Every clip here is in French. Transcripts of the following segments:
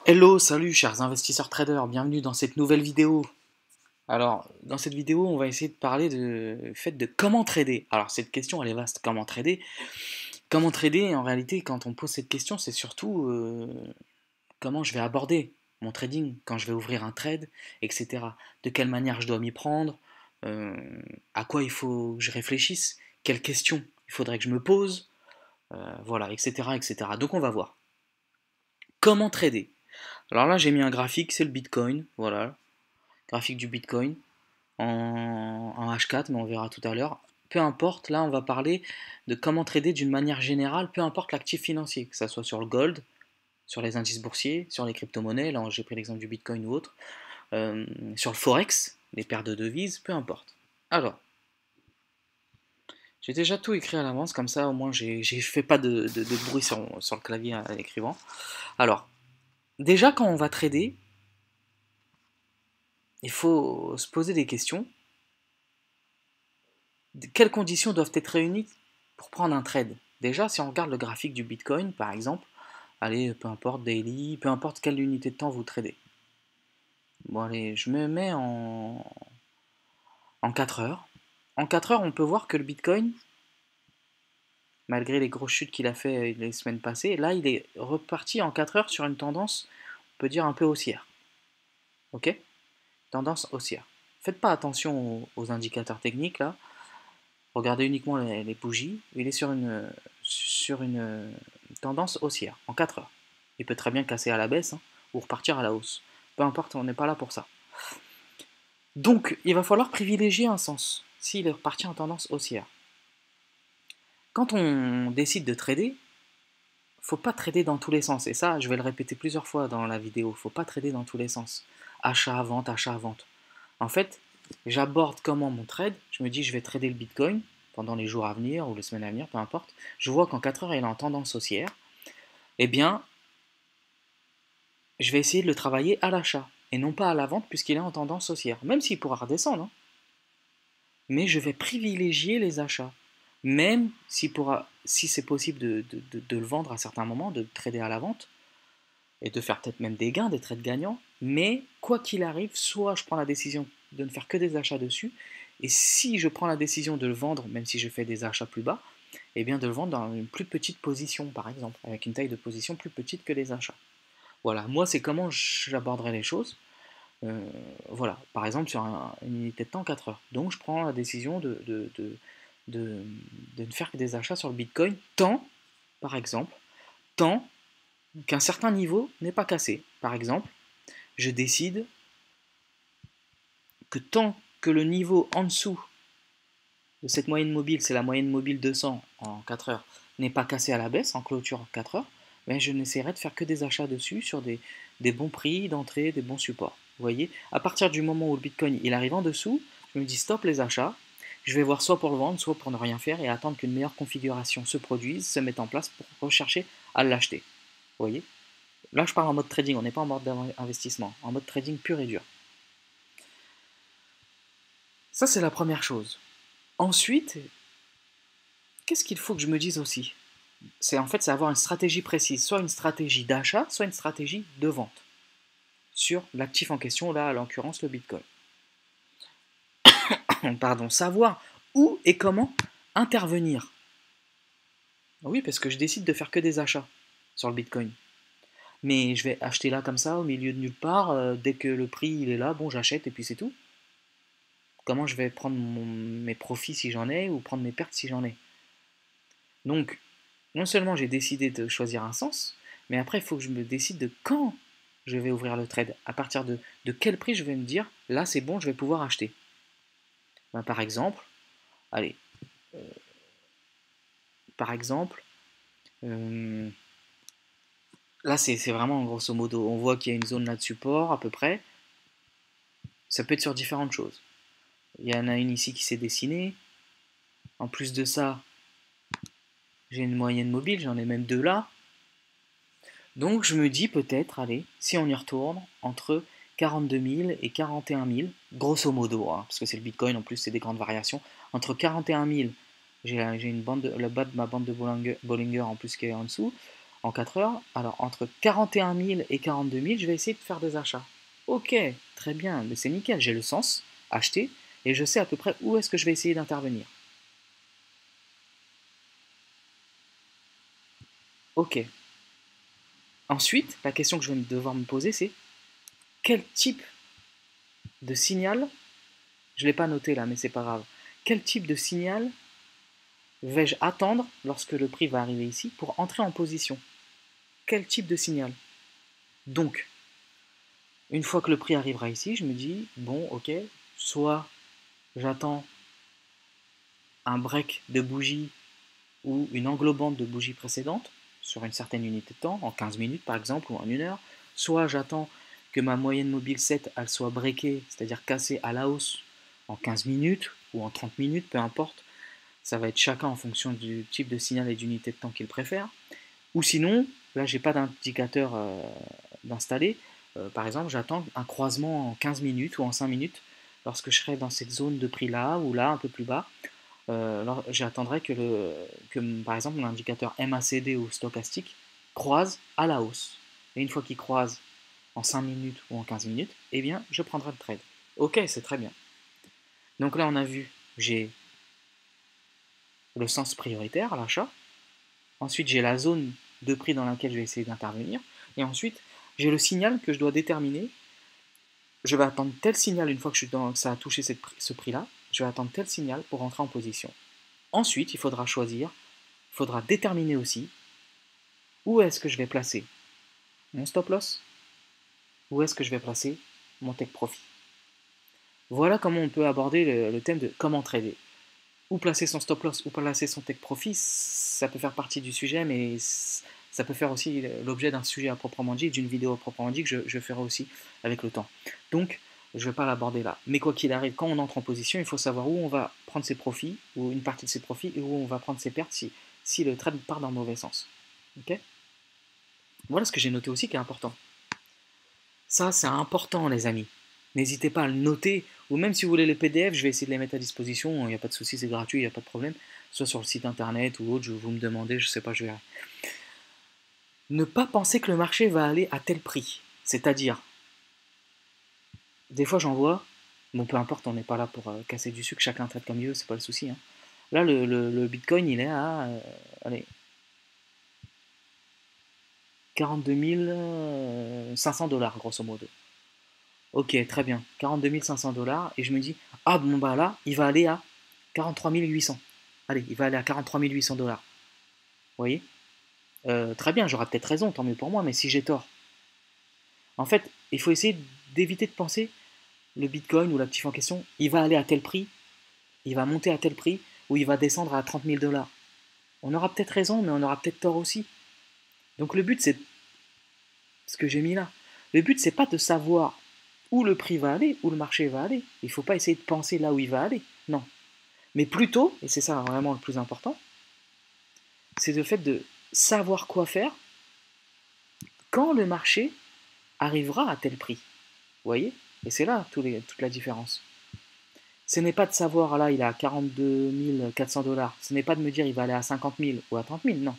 Hello, salut chers investisseurs traders, bienvenue dans cette nouvelle vidéo. Alors, dans cette vidéo, on va essayer de parler du fait de comment trader. Alors, cette question, elle est vaste, comment trader? Comment trader, en réalité, quand on pose cette question, c'est surtout comment je vais aborder mon trading, quand je vais ouvrir un trade, etc. De quelle manière je dois m'y prendre, euh, à quoi il faut que je réfléchisse, quelles questions il faudrait que je me pose, voilà, etc., etc. Donc, on va voir. Comment trader? Alors là, j'ai mis un graphique, c'est le Bitcoin, voilà, graphique du Bitcoin en H4, mais on verra tout à l'heure. Peu importe, là on va parler de comment trader d'une manière générale, peu importe l'actif financier, que ce soit sur le gold, sur les indices boursiers, sur les crypto-monnaies, là j'ai pris l'exemple du Bitcoin ou autre, sur le Forex, les paires de devises, peu importe. Alors, j'ai déjà tout écrit à l'avance, comme ça au moins j'ai fait pas de bruit sur le clavier en écrivant. Alors, déjà quand on va trader, il faut se poser des questions. Quelles conditions doivent être réunies pour prendre un trade? Déjà, si on regarde le graphique du Bitcoin, par exemple, allez, peu importe, daily, peu importe quelle unité de temps vous tradez. Bon, allez, je me mets en 4 heures. En 4 heures, on peut voir que le Bitcoin, malgré les grosses chutes qu'il a fait les semaines passées, là, il est reparti en 4 heures sur une tendance, on peut dire un peu haussière. Ok? Tendance haussière. Faites pas attention aux indicateurs techniques, là. Regardez uniquement les bougies. Il est sur une tendance haussière en 4 heures. Il peut très bien casser à la baisse, hein, ou repartir à la hausse. Peu importe, on n'est pas là pour ça. Donc, il va falloir privilégier un sens s'il est reparti en tendance haussière. Quand on décide de trader, faut pas trader dans tous les sens. Et ça, je vais le répéter plusieurs fois dans la vidéo. Faut pas trader dans tous les sens. Achat, vente, achat, vente. En fait, j'aborde comment mon trade. Je me dis, je vais trader le Bitcoin pendant les jours à venir ou les semaines à venir, peu importe. Je vois qu'en 4 heures, il est en tendance haussière. Eh bien, je vais essayer de le travailler à l'achat et non pas à la vente puisqu'il est en tendance haussière. Même s'il pourra redescendre, hein. Mais je vais privilégier les achats. Même si c'est possible de le vendre à certains moments, de trader à la vente et de faire peut-être même des gains, des trades gagnants. Mais quoi qu'il arrive, soit je prends la décision de ne faire que des achats dessus, et si je prends la décision de le vendre, même si je fais des achats plus bas, eh bien de le vendre dans une plus petite position, par exemple, avec une taille de position plus petite que les achats. Voilà, moi c'est comment j'aborderai les choses. Euh, voilà, par exemple sur une unité de temps 4 heures. Donc je prends la décision de, de ne faire que des achats sur le Bitcoin tant, par exemple, tant qu'un certain niveau n'est pas cassé. Par exemple, je décide que tant que le niveau en dessous de cette moyenne mobile, c'est la moyenne mobile 200 en 4 heures, n'est pas cassé à la baisse en clôture en 4 heures, mais je n'essaierai de faire que des achats dessus sur des bons prix d'entrée, des bons supports. Vous voyez, à partir du moment où le Bitcoin il arrive en dessous, je me dis stop les achats, je vais voir soit pour le vendre, soit pour ne rien faire et attendre qu'une meilleure configuration se produise, se mette en place pour rechercher à l'acheter. Vous voyez, là je parle en mode trading, on n'est pas en mode investissement, en mode trading pur et dur. Ça c'est la première chose. Ensuite, qu'est-ce qu'il faut que je me dise aussi? C'est avoir une stratégie précise, soit une stratégie d'achat, soit une stratégie de vente sur l'actif en question, là, en l'occurrence, le Bitcoin. Pardon, savoir où et comment intervenir. Oui, parce que je décide de faire que des achats sur le Bitcoin. Mais je vais acheter là comme ça, au milieu de nulle part, dès que le prix il est là, bon, j'achète et puis c'est tout. Comment je vais prendre mes profits si j'en ai, ou prendre mes pertes si j'en ai. Donc, non seulement j'ai décidé de choisir un sens, mais après il faut que je me décide de quand je vais ouvrir le trade. À partir de quel prix je vais me dire, là c'est bon, je vais pouvoir acheter. Ben, par exemple, allez, par exemple, euh, là c'est vraiment grosso modo, on voit qu'il y a une zone là de support à peu près. Ça peut être sur différentes choses. Il y en a une ici qui s'est dessinée. En plus de ça, j'ai une moyenne mobile, j'en ai même deux là. Donc je me dis peut-être, allez, si on y retourne, entre 42 000 et 41 000, grosso modo, hein, parce que c'est le Bitcoin, en plus c'est des grandes variations, entre 41 000, j'ai une bande, le bas de ma bande de Bollinger en plus qui est en dessous, en 4 heures. Alors, entre 41 000 et 42 000, je vais essayer de faire des achats. Ok, très bien, mais c'est nickel, j'ai le sens, acheter, et je sais à peu près où est-ce que je vais essayer d'intervenir. Ok. Ensuite, la question que je vais devoir me poser, c'est quel type de signal, je ne l'ai pas noté là, mais c'est pas grave, quel type de signal vais-je attendre lorsque le prix va arriver ici pour entrer en position? Quel type de signal? Donc, une fois que le prix arrivera ici, je me dis, bon, ok, soit j'attends un break de bougie ou une englobante de bougie précédente sur une certaine unité de temps, en 15 minutes par exemple, ou en 1 heure, soit j'attends que ma moyenne mobile 7 elle soit breakée, c'est-à-dire cassée à la hausse en 15 minutes ou en 30 minutes, peu importe, ça va être chacun en fonction du type de signal et d'unité de temps qu'il préfère. Ou sinon, là j'ai pas d'indicateur d'installer, par exemple j'attends un croisement en 15 minutes ou en 5 minutes lorsque je serai dans cette zone de prix là ou là un peu plus bas. J'attendrai que par exemple l'indicateur MACD ou stochastique croise à la hausse. Et une fois qu'il croise en 5 minutes ou en 15 minutes, eh bien je prendrai le trade. Ok, c'est très bien. Donc là on a vu, j'ai le sens prioritaire à l'achat. Ensuite j'ai la zone de prix dans laquelle je vais essayer d'intervenir. Et ensuite j'ai le signal que je dois déterminer. Je vais attendre tel signal une fois que ça a touché ce prix-là. Je vais attendre tel signal pour rentrer en position. Ensuite, il faudra choisir, il faudra déterminer aussi où est-ce que je vais placer mon stop loss, où est-ce que je vais placer mon take profit. Voilà comment on peut aborder le thème de comment trader. Où placer son stop loss, où placer son take profit, ça peut faire partie du sujet, mais ça peut faire aussi l'objet d'un sujet à proprement dit, d'une vidéo à proprement dit que je ferai aussi avec le temps. Donc, je ne vais pas l'aborder là. Mais quoi qu'il arrive, quand on entre en position, il faut savoir où on va prendre ses profits, ou une partie de ses profits, et où on va prendre ses pertes si le trade part dans le mauvais sens. Okay, voilà ce que j'ai noté aussi qui est important. Ça, c'est important, les amis. N'hésitez pas à le noter, ou même si vous voulez les PDF, je vais essayer de les mettre à disposition, il n'y a pas de souci, c'est gratuit, il n'y a pas de problème, soit sur le site internet ou autre, vous me demandez, je ne sais pas, je verrai. Ne pas penser que le marché va aller à tel prix, c'est-à-dire, des fois j'en vois, bon peu importe, on n'est pas là pour casser du sucre, chacun traite comme il veut, c'est pas le souci. Hein. Là, le Bitcoin, il est à, allez, 42 500 dollars, grosso modo. Ok, très bien. 42 500 dollars. Et je me dis, ah bon, bah là, il va aller à 43 800. Allez, il va aller à 43 800 dollars. Vous voyez, très bien, j'aurai peut-être raison, tant mieux pour moi, mais si j'ai tort. En fait, il faut essayer d'éviter de penser, le Bitcoin ou l'actif en question, il va aller à tel prix, il va monter à tel prix, ou il va descendre à 30 000 dollars. On aura peut-être raison, mais on aura peut-être tort aussi. Donc le but, c'est ce que j'ai mis là. Le but, c'est pas de savoir où le prix va aller, où le marché va aller. Il ne faut pas essayer de penser là où il va aller. Non. Mais plutôt, et c'est ça vraiment le plus important, c'est le fait de savoir quoi faire quand le marché arrivera à tel prix. Vous voyez? Et c'est là toute la différence. Ce n'est pas de savoir, là, il est à 42 400 dollars. Ce n'est pas de me dire, il va aller à 50 000 ou à 30 000. Non.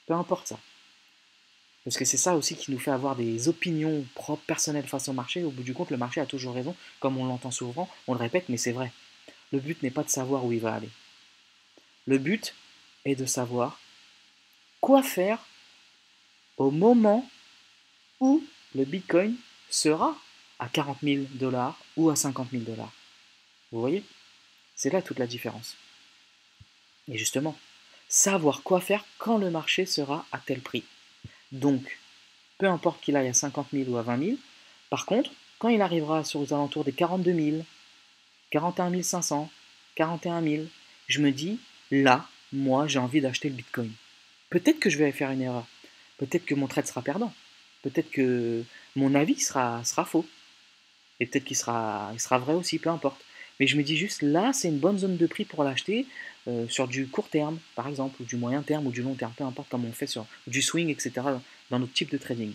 Peu importe ça. Parce que c'est ça aussi qui nous fait avoir des opinions propres, personnelles face au marché. Au bout du compte, le marché a toujours raison, comme on l'entend souvent, on le répète, mais c'est vrai. Le but n'est pas de savoir où il va aller. Le but est de savoir quoi faire au moment où le Bitcoin sera à 40 000 dollars ou à 50 000 dollars. Vous voyez? C'est là toute la différence. Et justement, savoir quoi faire quand le marché sera à tel prix. Donc, peu importe qu'il aille à 50 000 ou à 20 000, par contre, quand il arrivera sur les alentours des 42 000, 41 500, 41 000, je me dis, là, moi, j'ai envie d'acheter le Bitcoin. Peut-être que je vais faire une erreur. Peut-être que mon trade sera perdant. Peut-être que mon avis sera faux. Et peut-être il sera vrai aussi, peu importe. Mais je me dis juste, là, c'est une bonne zone de prix pour l'acheter sur du court terme, par exemple, ou du moyen terme, ou du long terme, peu importe comme on fait sur du swing, etc., dans notre type de trading.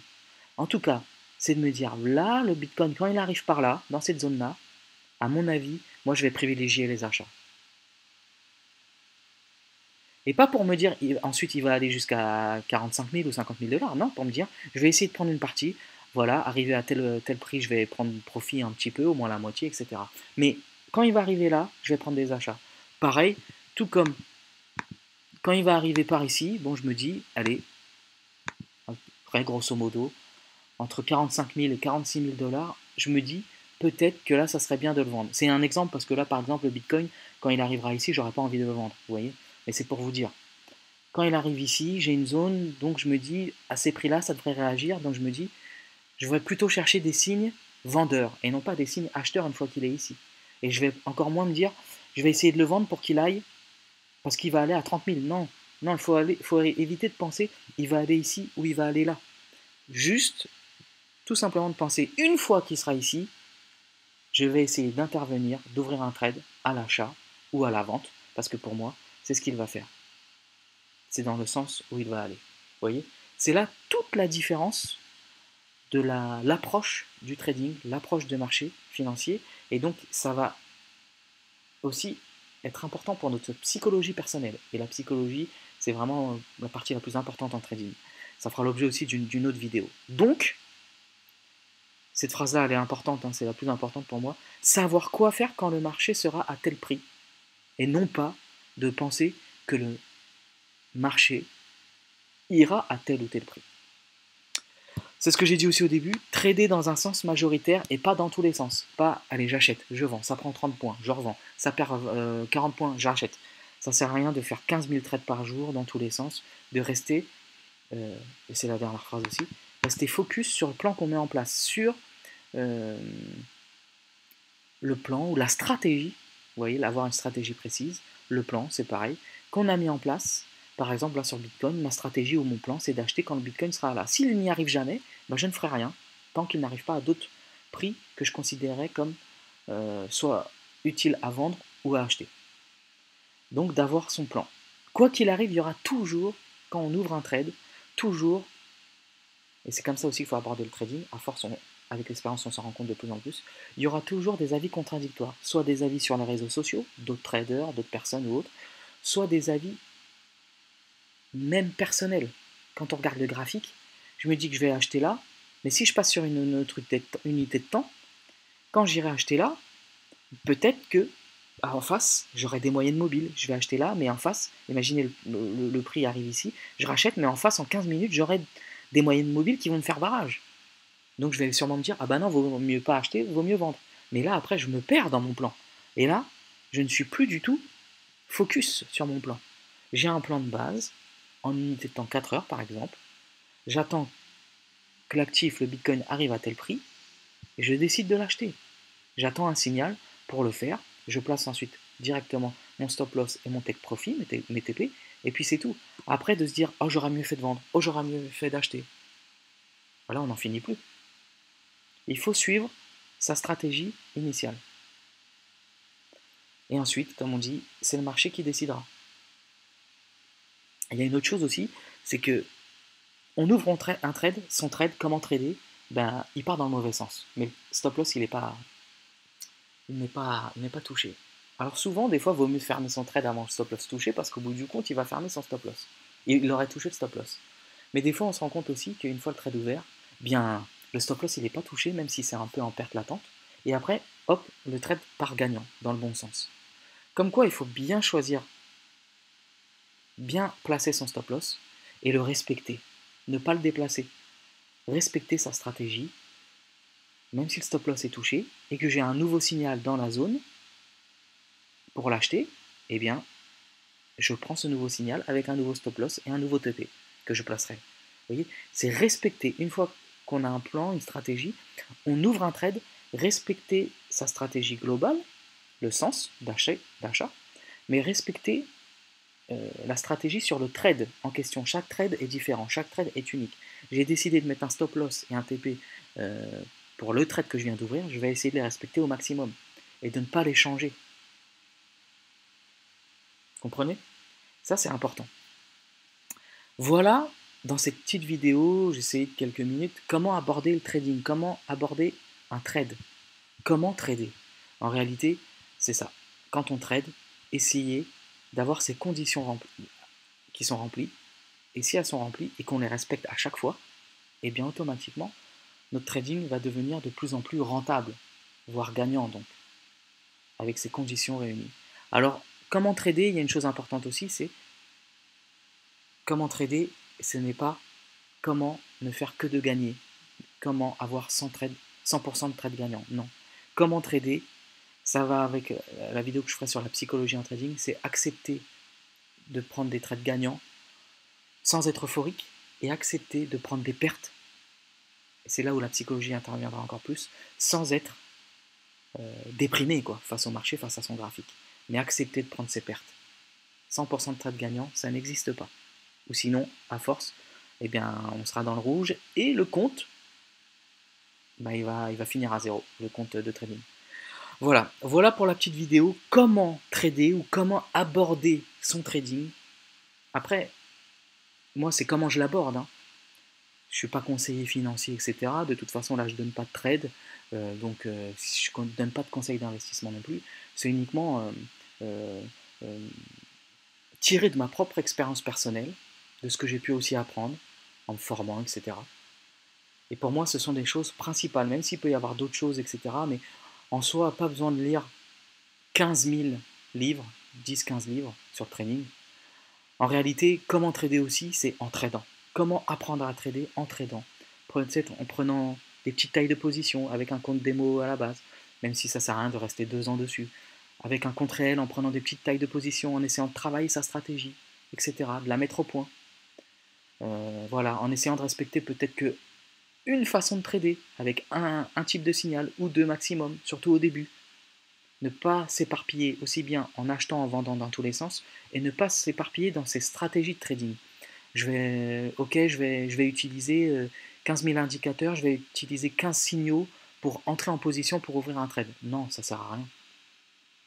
En tout cas, c'est de me dire, là, le Bitcoin, quand il arrive par là, dans cette zone-là, à mon avis, moi, je vais privilégier les achats. Et pas pour me dire, ensuite il va aller jusqu'à 45 000 ou 50 000 dollars, non, pour me dire, je vais essayer de prendre une partie, voilà, arriver à tel prix, je vais prendre profit un petit peu, au moins la moitié, etc. Mais quand il va arriver là, je vais prendre des achats. Pareil, tout comme quand il va arriver par ici, bon, je me dis, allez, après, grosso modo, entre 45 000 et 46 000 dollars, je me dis, peut-être que là, ça serait bien de le vendre. C'est un exemple parce que là, par exemple, le Bitcoin, quand il arrivera ici, j'aurais pas envie de le vendre, vous voyez. Mais c'est pour vous dire. Quand il arrive ici, j'ai une zone, donc je me dis, à ces prix-là, ça devrait réagir, donc je me dis, je vais plutôt chercher des signes vendeurs et non pas des signes acheteurs une fois qu'il est ici. Et je vais encore moins me dire, je vais essayer de le vendre pour qu'il aille, parce qu'il va aller à 30 000. Non, non, faut éviter de penser, il va aller ici ou il va aller là. Juste, tout simplement de penser, une fois qu'il sera ici, je vais essayer d'intervenir, d'ouvrir un trade à l'achat ou à la vente, parce que pour moi, c'est ce qu'il va faire. C'est dans le sens où il va aller. Vous voyez? C'est là toute la différence de l'approche du trading, l'approche de marché financier, et donc ça va aussi être important pour notre psychologie personnelle. Et la psychologie, c'est vraiment la partie la plus importante en trading. Ça fera l'objet aussi d'une autre vidéo. Donc, cette phrase-là, elle est importante, hein, c'est la plus importante pour moi. Savoir quoi faire quand le marché sera à tel prix. Et non pas de penser que le marché ira à tel ou tel prix. C'est ce que j'ai dit aussi au début, trader dans un sens majoritaire et pas dans tous les sens. Pas, allez, j'achète, je vends, ça prend 30 points, je revends, ça perd 40 points, j'achète. Ça sert à rien de faire 15 000 trades par jour dans tous les sens, de rester, et c'est la dernière phrase aussi, rester focus sur le plan qu'on met en place, sur euh, le plan ou la stratégie, vous voyez, avoir une stratégie précise, le plan, c'est pareil, qu'on a mis en place. Par exemple, là sur Bitcoin, ma stratégie ou mon plan, c'est d'acheter quand le Bitcoin sera là. S'il n'y arrive jamais, ben, je ne ferai rien tant qu'il n'arrive pas à d'autres prix que je considérais comme soit utiles à vendre ou à acheter. Donc d'avoir son plan. Quoi qu'il arrive, il y aura toujours, quand on ouvre un trade, toujours, et c'est comme ça aussi qu'il faut aborder le trading, à force, avec l'expérience, on s'en rend compte de plus en plus, il y aura toujours des avis contradictoires. Soit des avis sur les réseaux sociaux, d'autres traders, d'autres personnes ou autres, soit des avis même personnels. Quand on regarde le graphique, je me dis que je vais acheter là, mais si je passe sur une autre unité de temps, quand j'irai acheter là, peut-être que en face, j'aurai des moyennes mobiles. Je vais acheter là, mais en face, imaginez le prix arrive ici, je rachète, mais en face, en 15 minutes, j'aurai des moyennes mobiles qui vont me faire barrage. Donc je vais sûrement me dire, ah bah non, vaut mieux pas acheter, vaut mieux vendre. Mais là, après, je me perds dans mon plan. Et là, je ne suis plus du tout focus sur mon plan. J'ai un plan de base, en unité de temps 4 heures par exemple. J'attends que l'actif, le Bitcoin, arrive à tel prix, et je décide de l'acheter. J'attends un signal pour le faire. Je place ensuite directement mon stop loss et mon take profit, mes TP, et puis c'est tout. Après, de se dire, oh, j'aurais mieux fait de vendre, oh, j'aurais mieux fait d'acheter. Voilà, on n'en finit plus. Il faut suivre sa stratégie initiale. Et ensuite, comme on dit, c'est le marché qui décidera. Il y a une autre chose aussi, c'est que on ouvre un trade, son trade, comment trader, ben, il part dans le mauvais sens. Mais le stop loss, il n'est pas touché. Alors souvent, des fois, il vaut mieux fermer son trade avant le stop loss touché, parce qu'au bout du compte, il va fermer son stop loss. Il aurait touché le stop loss. Mais des fois, on se rend compte aussi qu'une fois le trade ouvert, bien, le stop loss, il n'est pas touché, même si c'est un peu en perte latente. Et après, hop, le trade part gagnant, dans le bon sens. Comme quoi, il faut bien choisir, bien placer son stop loss et le respecter. Ne pas le déplacer. Respecter sa stratégie, même si le stop loss est touché, et que j'ai un nouveau signal dans la zone pour l'acheter, eh bien, je prends ce nouveau signal avec un nouveau stop loss et un nouveau TP que je placerai. Vous voyez, c'est respecter. Une fois qu'on a un plan, une stratégie, on ouvre un trade, respecter sa stratégie globale, le sens d'achat, mais respecter la stratégie sur le trade en question. Chaque trade est différent, chaque trade est unique. J'ai décidé de mettre un stop loss et un TP pour le trade que je viens d'ouvrir, je vais essayer de les respecter au maximum et de ne pas les changer. Comprenez? Ça, c'est important. Voilà, dans cette petite vidéo, j'ai essayé de quelques minutes, comment aborder le trading, comment aborder un trade, comment trader. En réalité, c'est ça. Quand on trade, essayez d'avoir ces conditions remplies. qui sont remplies. Et si elles sont remplies et qu'on les respecte à chaque fois, et bien automatiquement, notre trading va devenir de plus en plus rentable, voire gagnant donc, avec ces conditions réunies. Alors, comment trader, il y a une chose importante aussi, c'est comment trader, ce n'est pas comment ne faire que de gagner, comment avoir 100% de trade gagnant, non. Comment trader, ça va avec la vidéo que je ferai sur la psychologie en trading, c'est accepter de prendre des trades gagnants sans être euphorique et accepter de prendre des pertes, et c'est là où la psychologie interviendra encore plus, sans être déprimé quoi, face au marché, face à son graphique, mais accepter de prendre ses pertes. 100% de trade gagnant, ça n'existe pas. Ou sinon, à force, eh bien, on sera dans le rouge et le compte, bah, il va finir à zéro, le compte de trading. Voilà pour la petite vidéo, comment trader ou comment aborder son trading. Après, moi, c'est comment je l'aborde. Hein. Je ne suis pas conseiller financier, etc. De toute façon, là, je ne donne pas de trade, donc je ne donne pas de conseils d'investissement non plus. C'est uniquement euh, euh, tiré de ma propre expérience personnelle, de ce que j'ai pu aussi apprendre en me formant, etc. Et pour moi, ce sont des choses principales, même s'il peut y avoir d'autres choses, etc. Mais en soi, pas besoin de lire 15 000 livres, 10-15 livres sur le trading. En réalité, comment trader aussi, c'est en tradant. Comment apprendre à trader en tradant. Peut-être en prenant des petites tailles de position avec un compte démo à la base, même si ça sert à rien de rester 2 ans dessus. Avec un compte réel, en prenant des petites tailles de position, en essayant de travailler sa stratégie, etc. De la mettre au point. Voilà, en essayant de respecter peut-être que une façon de trader, avec un type de signal ou deux maximum, surtout au début. Ne pas s'éparpiller aussi bien en achetant, en vendant dans tous les sens, et ne pas s'éparpiller dans ses stratégies de trading. Je vais utiliser 15 000 indicateurs, je vais utiliser 15 signaux pour entrer en position pour ouvrir un trade. Non, ça sert à rien.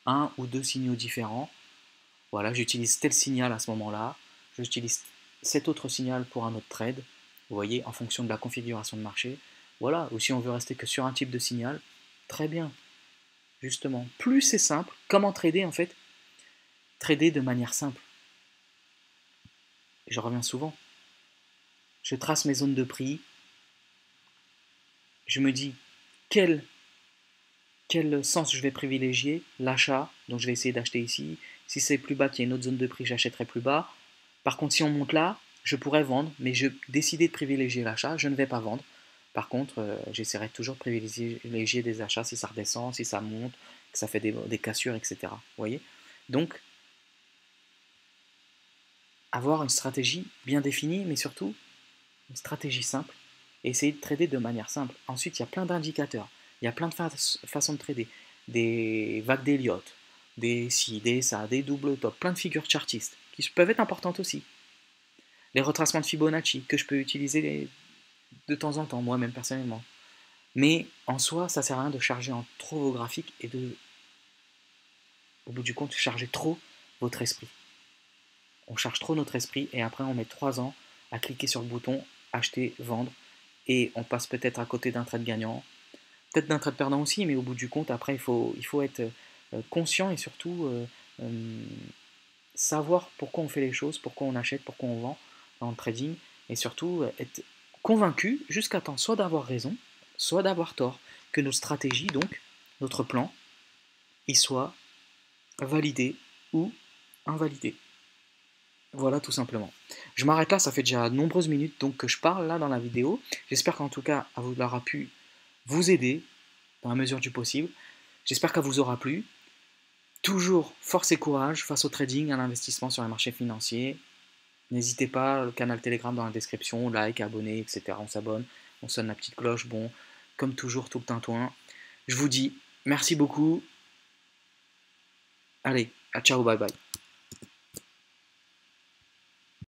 Un ou deux signaux différents. Voilà, j'utilise tel signal à ce moment-là, j'utilise cet autre signal pour un autre trade. Vous voyez, en fonction de la configuration de marché. Voilà, ou si on veut rester que sur un type de signal, très bien. Justement, plus c'est simple, comment trader en fait? Trader de manière simple. Je reviens souvent. Je trace mes zones de prix. Je me dis quel sens je vais privilégier. L'achat, donc je vais essayer d'acheter ici. Si c'est plus bas qu'il y a une autre zone de prix, j'achèterai plus bas. Par contre, si on monte là, je pourrais vendre, mais je décidé de privilégier l'achat, je ne vais pas vendre. Par contre, j'essaierai toujours de privilégier des achats si ça redescend, si ça monte, que ça fait des cassures, etc. Vous voyez? Donc, avoir une stratégie bien définie, mais surtout une stratégie simple, et essayer de trader de manière simple. Ensuite, il y a plein d'indicateurs, il y a plein de façons de trader, des vagues d'Elliott, des ci, des ça, des double top, plein de figures chartistes, qui peuvent être importantes aussi. Les retracements de Fibonacci, que je peux utiliser de temps en temps, moi-même personnellement. Mais en soi, ça sert à rien de charger en trop vos graphiques et de, au bout du compte, charger trop votre esprit. On charge trop notre esprit et après on met 3 ans à cliquer sur le bouton acheter, vendre et on passe peut-être à côté d'un trade gagnant, peut-être d'un trade perdant aussi, mais au bout du compte, après il faut être conscient et surtout savoir pourquoi on fait les choses, pourquoi on achète, pourquoi on vend dans le trading et surtout être convaincu jusqu'à temps soit d'avoir raison, soit d'avoir tort, que notre stratégie, donc notre plan, il soit validé ou invalidé. Voilà tout simplement. Je m'arrête là, ça fait déjà de nombreuses minutes donc que je parle là dans la vidéo. J'espère qu'en tout cas, elle vous aura pu vous aider dans la mesure du possible. J'espère qu'elle vous aura plu. Toujours force et courage face au trading, à l'investissement sur les marchés financiers. N'hésitez pas, le canal Telegram dans la description, like, abonner, etc. On s'abonne, on sonne la petite cloche. Bon, comme toujours, tout le tintouin. Je vous dis merci beaucoup. Allez, à ciao, bye bye.